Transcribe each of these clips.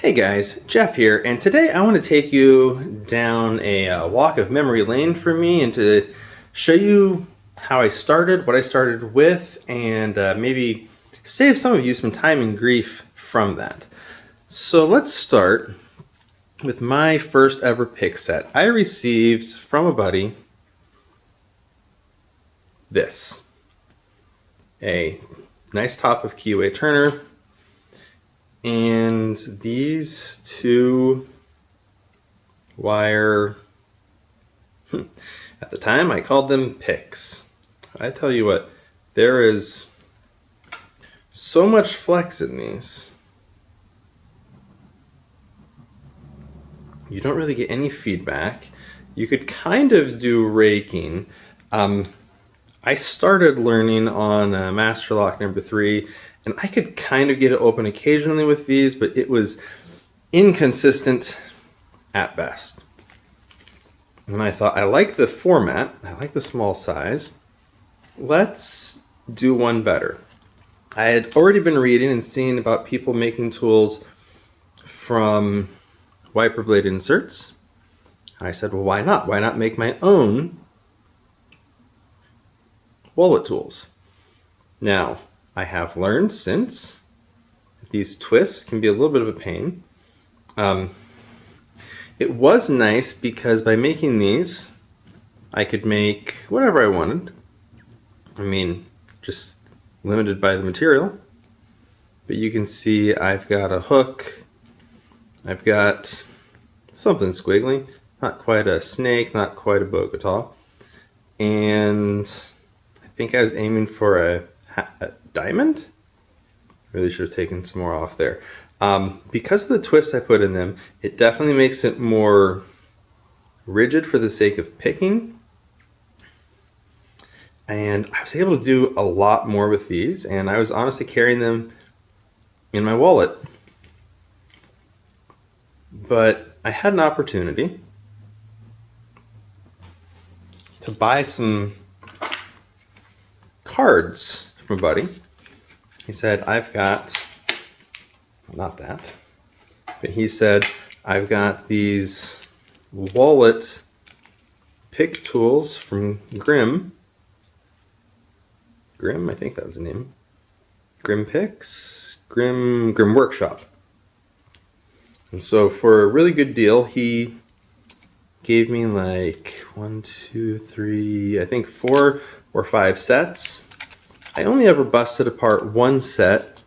Hey guys, Jeff here, and today I want to take you down a walk of memory lane for me and to show you how I started, what I started with, and maybe save some of you some time and grief from that. So let's start with my first ever pick set. I received from a buddy this, a nice top of keyway Turner, and these two wire, at the time I called them picks. I tell you what, there is so much flex in these. You don't really get any feedback. You could kind of do raking. I started learning on Master Lock number 3, and I could kind of get it open occasionally with these, but it was inconsistent at best. And I thought, I like the format, I like the small size, let's do one better. I had already been reading and seeing about people making tools from wiper blade inserts. I said, well, why not? Why not make my own wallet tools? Now, I have learned since these twists can be a little bit of a pain. It was nice because by making these, I could make whatever I wanted. I mean, just limited by the material. But you can see I've got a hook. I've got something squiggly. Not quite a snake, not quite a Bogota. And I think I was aiming for a diamond. Really should have taken some more off there. Because of the twists I put in them, it definitely makes it more rigid for the sake of picking. And I was able to do a lot more with these, and I was honestly carrying them in my wallet. But I had an opportunity to buy some cards from a buddy. He said, I've got, not that, but he said, I've got these wallet pick tools from Grimm. Grimm, I think that was the name. Grimm Picks? Grimm Workshop. And so for a really good deal, he gave me like 1, 2, 3, I think 4 or 5 sets. I only ever busted apart one set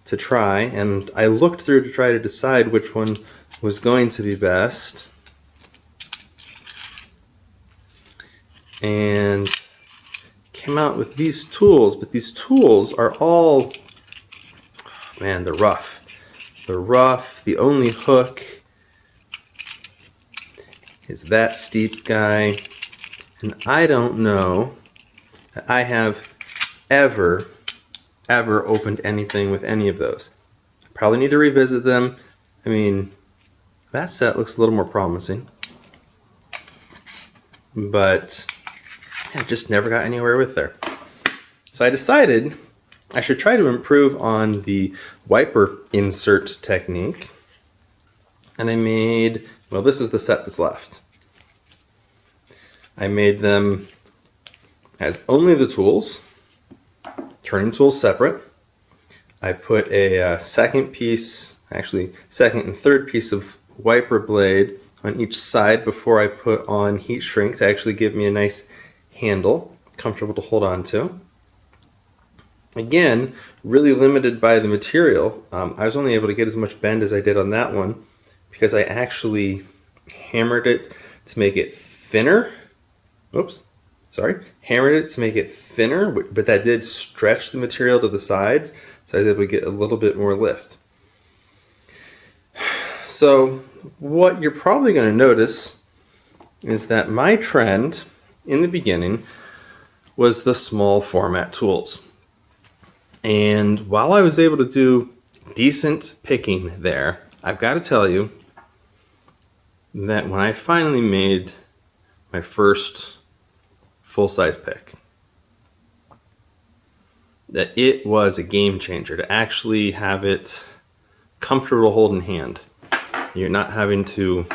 to try, and I looked through to try to decide which one was going to be best. And came out with these tools, but these tools are all, man, they're rough. They're rough. The only hook is that steep guy, and I don't know that I have ever opened anything with any of those. Probably need to revisit them. I mean, that set looks a little more promising, but I just never got anywhere with there. So I decided I should try to improve on the wiper insert technique, and I made, well, this is the set that's left. I made them as only the tools, turning tools separate. I put a second piece, actually second and third piece of wiper blade on each side before I put on heat shrink to actually give me a nice handle, comfortable to hold on to. Again, really limited by the material. I was only able to get as much bend as I did on that one because I actually hammered it to make it thinner. Hammered it to make it thinner, but that did stretch the material to the sides, so I was able to get a little bit more lift. So what you're probably going to notice is that my trend in the beginning was the small format tools. And while I was able to do decent picking there, I've got to tell you that when I finally made my first full-size pick, that it was a game changer to actually have it comfortable to hold in hand. You're not having to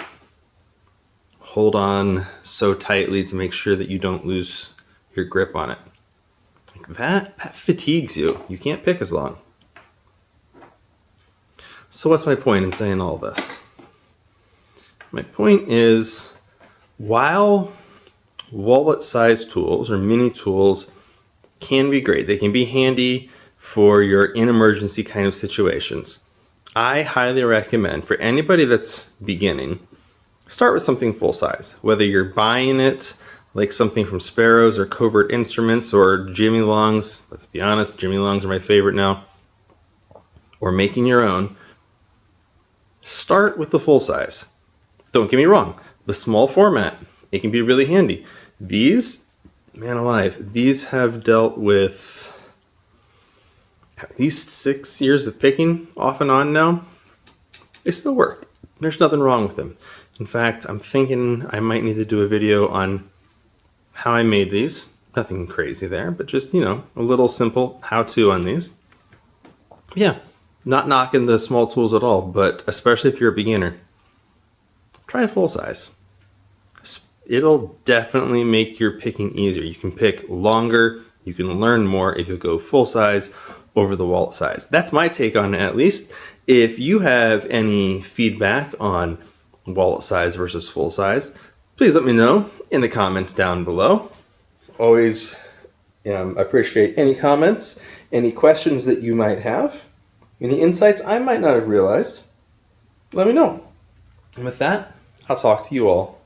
hold on so tightly to make sure that you don't lose your grip on it. That fatigues you. You can't pick as long. So what's my point in saying all this? My point is, while wallet-sized tools or mini tools can be great, they can be handy for your in-emergency kind of situations, I highly recommend for anybody that's beginning, start with something full-size. Whether you're buying it like something from Sparrows or Covert Instruments or Jimmy Long's, let's be honest, Jimmy Long's are my favorite now, or making your own, start with the full size. Don't get me wrong, the small format, it can be really handy. These, man alive, these have dealt with at least 6 years of picking off and on now. They still work. There's nothing wrong with them. In fact, I'm thinking I might need to do a video on how I made these. Nothing crazy there, but just, a little simple how-to on these. Yeah, not knocking the small tools at all, but especially if you're a beginner, try a full size. It'll definitely make your picking easier. You can pick longer, you can learn more if you go full size over the wallet size. That's my take on it, at least. If you have any feedback on wallet size versus full size, please let me know in the comments down below. Always appreciate any comments, any questions that you might have, any insights I might not have realized. Let me know. And with that, I'll talk to you all